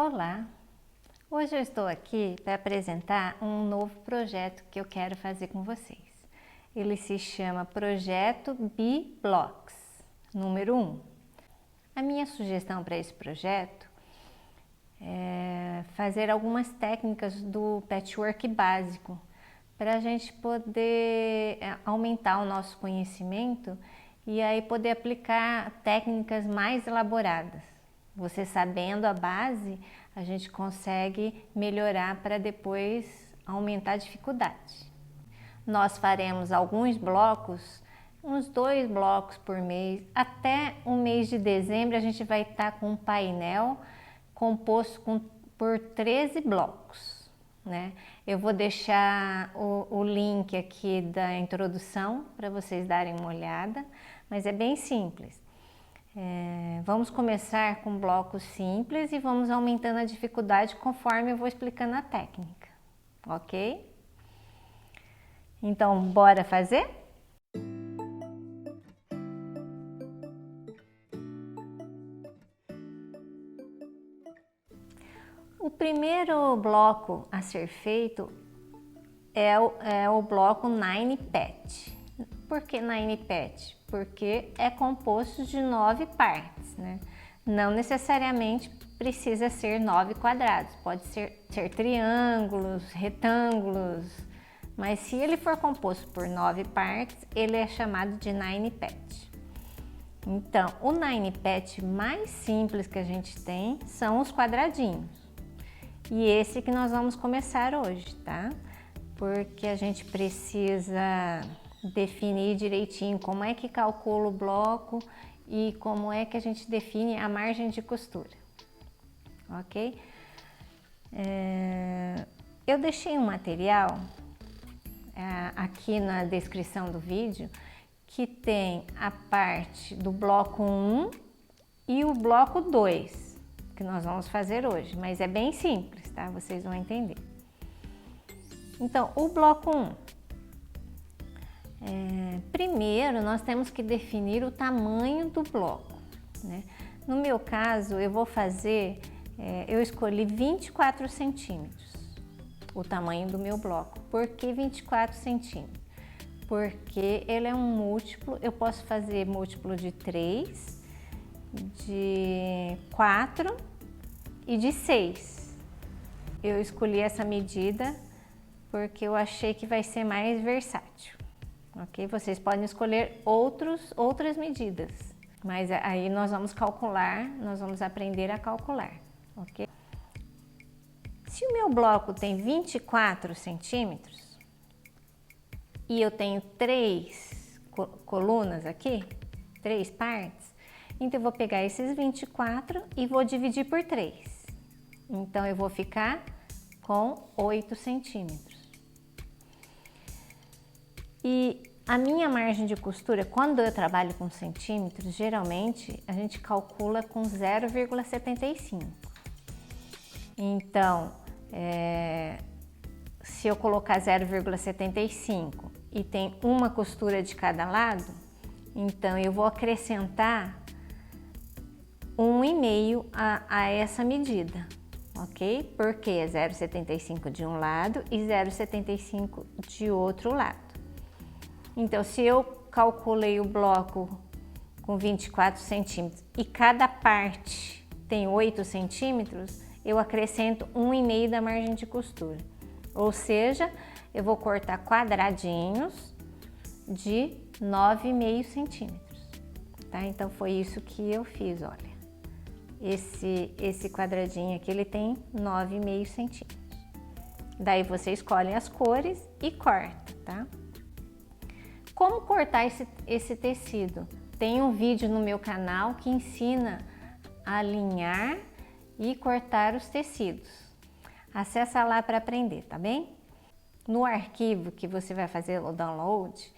Olá! Hoje eu estou aqui para apresentar um novo projeto que eu quero fazer com vocês. Ele se chama Projeto B-Blocks, número 1. A minha sugestão para esse projeto é fazer algumas técnicas do patchwork básico, para a gente poder aumentar o nosso conhecimento e aí poder aplicar técnicas mais elaboradas. Você sabendo a base, a gente consegue melhorar para depois aumentar a dificuldade. Nós faremos alguns blocos, uns 2 blocos por mês. Até o mês de dezembro a gente vai estar com um painel composto por 13 blocos, né? Eu vou deixar o link aqui da introdução para vocês darem uma olhada, mas é bem simples. Vamos começar com blocos simples e vamos aumentando a dificuldade conforme eu vou explicando a técnica, ok? Então, bora fazer? O primeiro bloco a ser feito é o bloco 9 patch. Por que 9 patch? Porque é composto de 9 partes, né? Não necessariamente precisa ser 9 quadrados, pode ser triângulos, retângulos, mas se ele for composto por 9 partes, ele é chamado de 9 patch. Então, o 9 patch mais simples que a gente tem são os quadradinhos. E esse que nós vamos começar hoje, tá? Porque a gente precisa definir direitinho como é que calcula o bloco e como é que a gente define a margem de costura, ok? Eu deixei um material aqui na descrição do vídeo que tem a parte do bloco 1 e o bloco 2 que nós vamos fazer hoje, mas é bem simples, tá? Vocês vão entender. Então, o bloco 1. Primeiro, nós temos que definir o tamanho do bloco, né? No meu caso, eu vou fazer, eu escolhi 24 centímetros, o tamanho do meu bloco. Por que 24 centímetros? Porque ele é um múltiplo, eu posso fazer múltiplo de 3, de 4 e de 6. Eu escolhi essa medida porque eu achei que vai ser mais versátil. Ok? Vocês podem escolher outras medidas, mas aí nós vamos calcular, nós vamos aprender a calcular, ok? Se o meu bloco tem 24 centímetros e eu tenho 3 colunas aqui, 3 partes, então eu vou pegar esses 24 e vou dividir por 3. Então eu vou ficar com 8 centímetros. E a minha margem de costura, quando eu trabalho com centímetros, geralmente a gente calcula com 0,75. Então, se eu colocar 0,75 e tem uma costura de cada lado, então eu vou acrescentar 1,5 a essa medida, ok? Porque é 0,75 de um lado e 0,75 de outro lado. Então, se eu calculei o bloco com 24 centímetros e cada parte tem 8 centímetros, eu acrescento 1,5 da margem de costura. Ou seja, eu vou cortar quadradinhos de 9,5 centímetros, tá? Então, foi isso que eu fiz, olha. Esse quadradinho aqui, ele tem 9,5 centímetros. Daí, você escolhe as cores e corta, tá? Como cortar esse tecido? Tem um vídeo no meu canal que ensina a alinhar e cortar os tecidos. Acessa lá para aprender, tá bem? No arquivo que você vai fazer o download,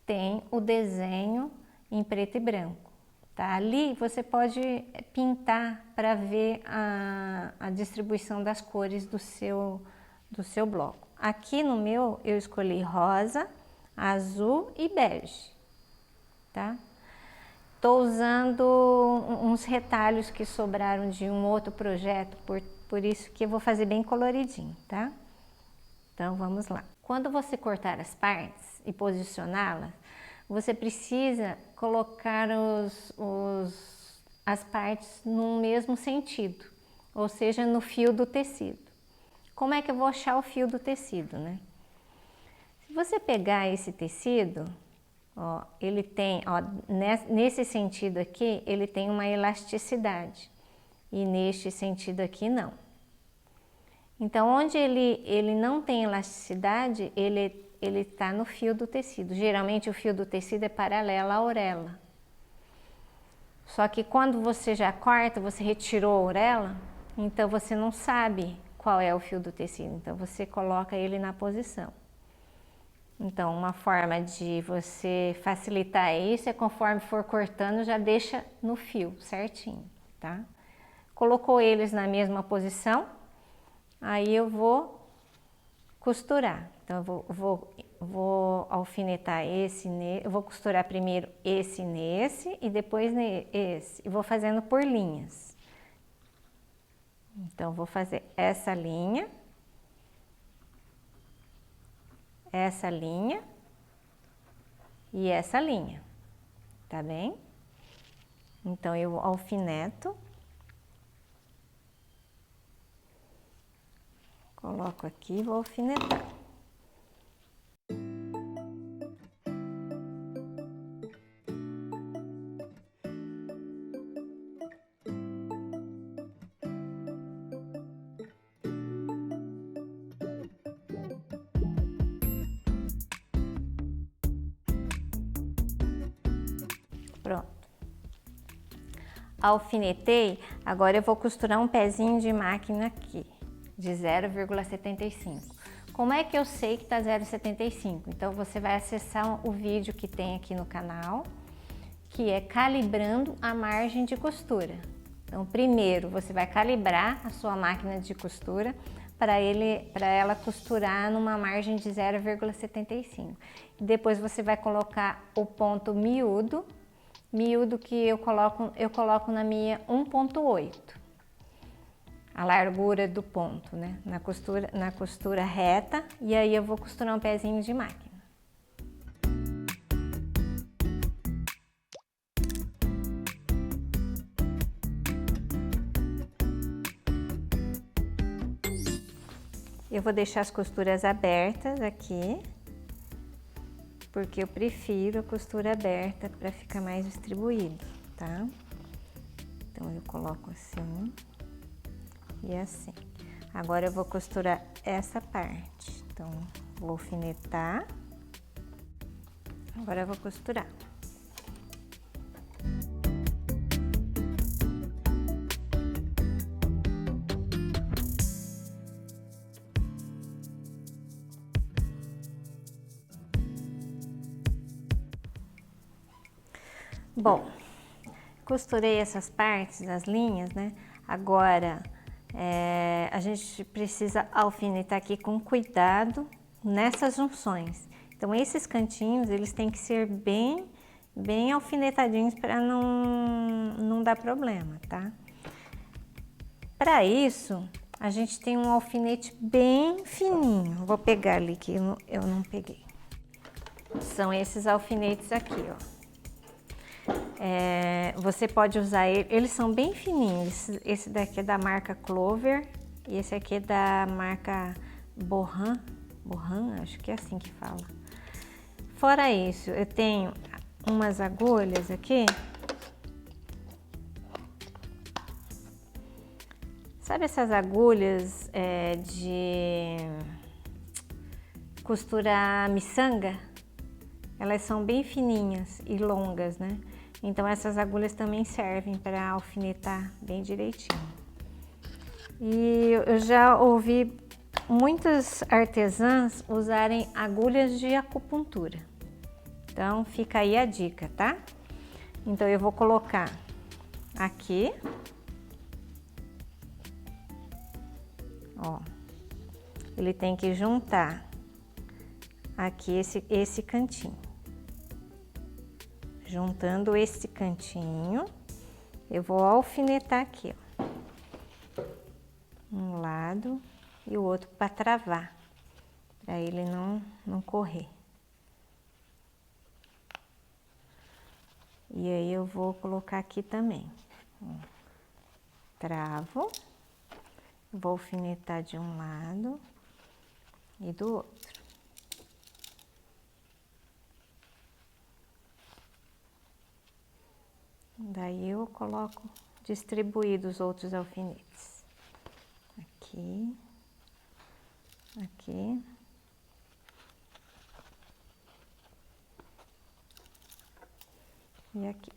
tem o desenho em preto e branco, tá? Ali você pode pintar para ver a distribuição das cores do seu bloco. Aqui no meu eu escolhi rosa, azul e bege, tá? Tô usando uns retalhos que sobraram de um outro projeto, por isso que eu vou fazer bem coloridinho, tá? Então vamos lá. Quando você cortar as partes e posicioná-las, você precisa colocar as partes no mesmo sentido, ou seja, no fio do tecido. Como é que eu vou achar o fio do tecido, né? Se você pegar esse tecido, ó, ele tem, ó, nesse sentido aqui, ele tem uma elasticidade e neste sentido aqui não. Então, onde ele não tem elasticidade, ele tá no fio do tecido. Geralmente o fio do tecido é paralelo à orelha. Só que quando você já corta, você retirou a orelha, então você não sabe qual é o fio do tecido. Então você coloca ele na posição. Então, uma forma de você facilitar isso é conforme for cortando, já deixa no fio certinho, tá? Colocou eles na mesma posição, aí eu vou costurar. Então, eu vou alfinetar esse, eu vou costurar primeiro esse nesse e depois esse. E vou fazendo por linhas. Então, vou fazer essa linha e essa linha, tá bem? Então eu alfineto, coloco aqui e vou alfinetar. Pronto. Alfinetei, agora eu vou costurar um pezinho de máquina aqui, de 0,75. Como é que eu sei que tá 0,75? Então você vai acessar o vídeo que tem aqui no canal, que é calibrando a margem de costura. Então primeiro você vai calibrar a sua máquina de costura para ela costurar numa margem de 0,75. Depois você vai colocar o ponto miúdo que eu coloco na minha 1,8, a largura do ponto, né? Na costura reta, e aí eu vou costurar um pezinho de máquina. Eu vou deixar as costuras abertas aqui, porque eu prefiro a costura aberta para ficar mais distribuído, tá? Então eu coloco assim e assim. Agora eu vou costurar essa parte. Então vou alfinetar. Agora eu vou costurar. Bom, costurei essas partes, as linhas, né? Agora, a gente precisa alfinetar aqui com cuidado nessas junções. Então, esses cantinhos, eles têm que ser bem alfinetadinhos para não dar problema, tá? Para isso, a gente tem um alfinete bem fininho. Vou pegar ali que eu não peguei. São esses alfinetes aqui, ó. Você pode usar eles são bem fininhos. Esse daqui é da marca Clover e esse aqui é da marca Bohan, acho que é assim que fala. Fora isso, eu tenho umas agulhas aqui. Sabe essas agulhas de costurar miçanga? Elas são bem fininhas e longas, né? Então essas agulhas também servem para alfinetar bem direitinho. E eu já ouvi muitas artesãs usarem agulhas de acupuntura. Então fica aí a dica, tá? Então eu vou colocar aqui, ó, ele tem que juntar aqui esse cantinho. juntando esse cantinho, eu vou alfinetar aqui, ó, um lado e o outro para travar, para ele não correr. E aí eu vou colocar aqui também, ó, travo, vou alfinetar de um lado e do outro. Daí eu coloco distribuídos os outros alfinetes. Aqui, aqui. E aqui.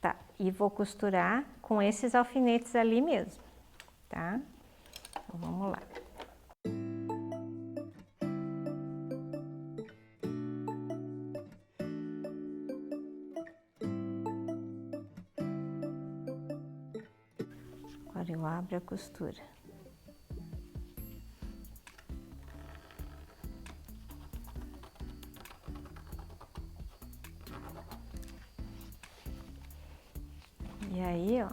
Tá, e vou costurar com esses alfinetes ali mesmo, tá? Então, vamos lá. Agora eu abro a costura. E aí, ó,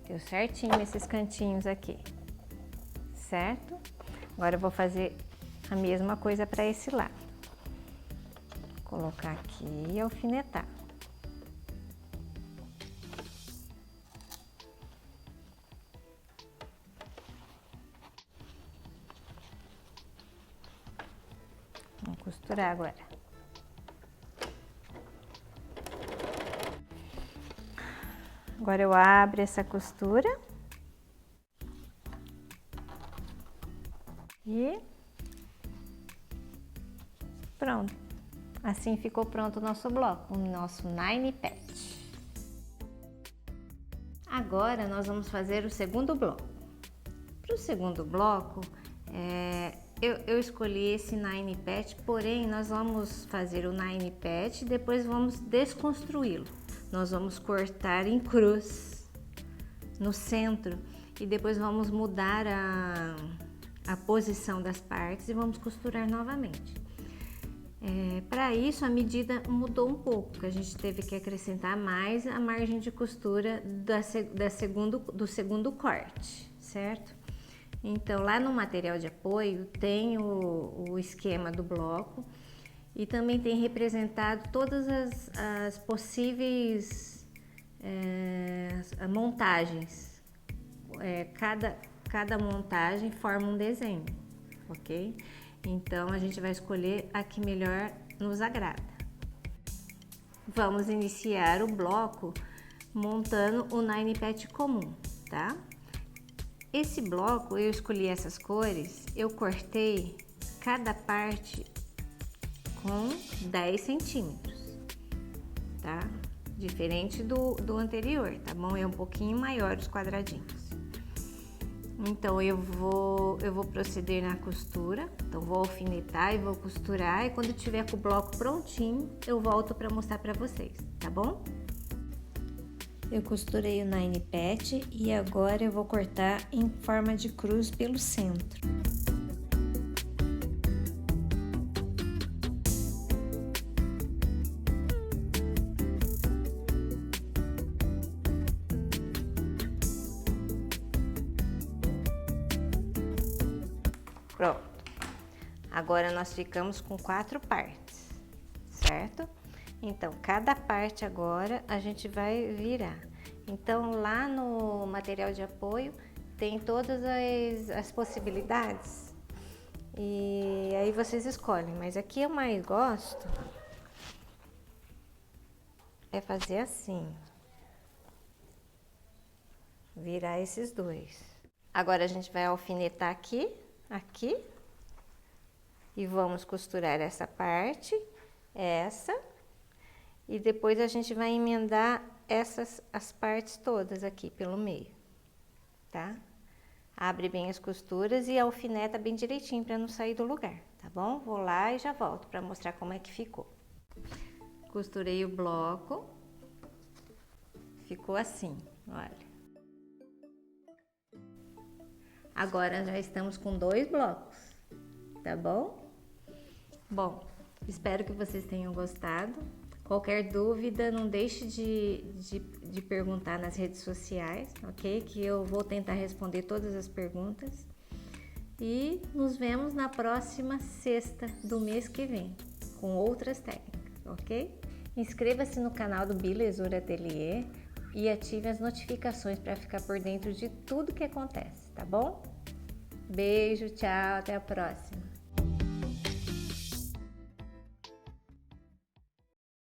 deu certinho esses cantinhos aqui, certo? Agora eu vou fazer a mesma coisa para esse lado. Colocar aqui e alfinetar. Vamos costurar agora. Agora eu abro essa costura e pronto. Assim ficou pronto o nosso bloco, o nosso Nine Patch. Agora nós vamos fazer o segundo bloco. Para o segundo bloco, eu escolhi esse Nine Patch, porém nós vamos fazer o Nine Patch e depois vamos desconstruí-lo. Nós vamos cortar em cruz no centro e depois vamos mudar a posição das partes e vamos costurar novamente. Para isso a medida mudou um pouco, porque a gente teve que acrescentar mais a margem de costura do segundo corte, certo? Então lá no material de apoio tem o esquema do bloco e também tem representado todas as possíveis montagens. Cada montagem forma um desenho, ok? Então a gente vai escolher a que melhor nos agrada. Vamos iniciar o bloco montando o Nine Patch comum, tá? Esse bloco eu escolhi essas cores, eu cortei cada parte com 10 centímetros, tá? Diferente do anterior, tá bom? É um pouquinho maior os quadradinhos. Então eu vou proceder na costura, então vou alfinetar e vou costurar e quando tiver com o bloco prontinho, eu volto para mostrar para vocês, tá bom? Eu costurei o Nine Patch e agora eu vou cortar em forma de cruz pelo centro. Pronto. Agora nós ficamos com 4 partes, certo? Então, cada parte agora a gente vai virar. Então, lá no material de apoio tem todas as possibilidades e aí vocês escolhem. Mas aqui eu mais gosto é fazer assim, virar esses dois. Agora a gente vai alfinetar aqui e vamos costurar essa parte, essa, e depois a gente vai emendar as partes todas aqui pelo meio, tá? Abre bem as costuras e alfineta bem direitinho para não sair do lugar, tá bom? Vou lá e já volto para mostrar como é que ficou. Costurei o bloco, ficou assim, olha. Agora já estamos com 2 blocos, tá bom? Bom, espero que vocês tenham gostado. Qualquer dúvida, não deixe de perguntar nas redes sociais, ok? Que eu vou tentar responder todas as perguntas. E nos vemos na próxima sexta do mês que vem, com outras técnicas, ok? Inscreva-se no canal do Bilezur Atelier e ative as notificações para ficar por dentro de tudo que acontece, tá bom? Beijo, tchau, até a próxima!